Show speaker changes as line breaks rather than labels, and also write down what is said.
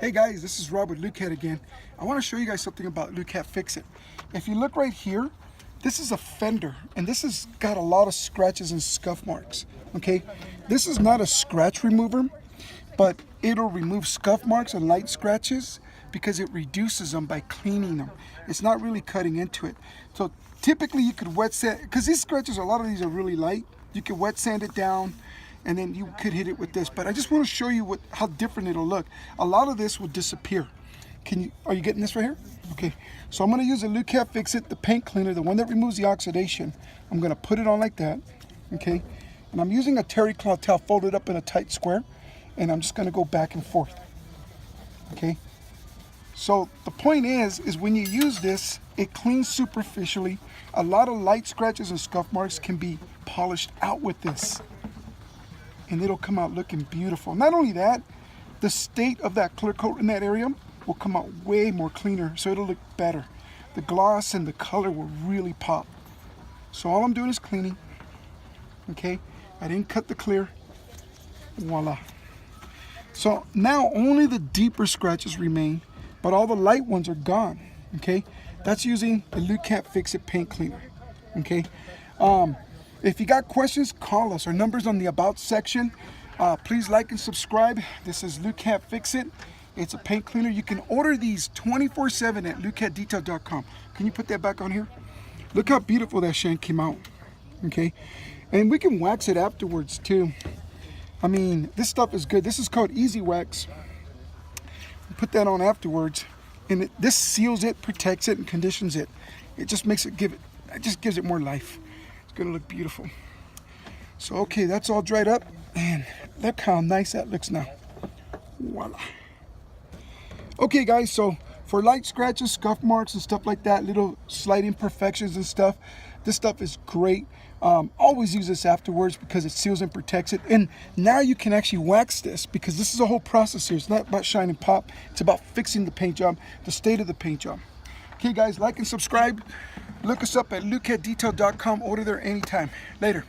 Hey guys, this is Rob with Lukat again. I want to show you guys something about Lukat Fix It. If you look right here, this is a fender, and this has got a lot of scratches and scuff marks. Okay, this is not a scratch remover, but it'll remove scuff marks and light scratches because it reduces them by cleaning them. It's not really cutting into it. So typically you could wet sand, because these scratches, a lot of these are really light. You could wet sand it down, and then you could hit it with this. But I just want to show you how different it'll look. A lot of this will disappear. Are you getting this right here? Okay, so I'm going to use the Lukat Fix It, the paint cleaner, the one that removes the oxidation. I'm going to put it on like that, okay? And I'm using a terry cloth towel folded up in a tight square, and I'm just going to go back and forth, okay? So the point is when you use this, it cleans superficially. A lot of light scratches and scuff marks can be polished out with this, and it'll come out looking beautiful. Not only that, the state of that clear coat in that area will come out way more cleaner, so it'll look better. The gloss and the color will really pop. So all I'm doing is cleaning, okay? I didn't cut the clear, voila. So now only the deeper scratches remain, but all the light ones are gone, okay? That's using the Lukat Fix It paint cleaner, okay? If you got questions, call us. Our number's on the About section. Please like and subscribe. This is Lukat Fix It. It's a paint cleaner. You can order these 24/7 at lukatdetail.com. Can you put that back on here? Look how beautiful that shank came out, okay? And we can wax it afterwards too. I mean, this stuff is good. This is called Easy Wax. Put that on afterwards, and this seals it, protects it, and conditions it. It just makes it it just gives it more life. It's gonna look beautiful. So okay, that's all dried up, and look how nice that looks now. Voila. Okay guys, so for light scratches, scuff marks and stuff like that, little slight imperfections and stuff, this stuff is great. Always use this afterwards because it seals and protects it. And now you can actually wax this, because this is a whole process here. It's not about shine and pop. It's about fixing the paint job, the state of the paint job. Okay guys, like and subscribe. Look us up at lukatdetail.com. Order there anytime. Later.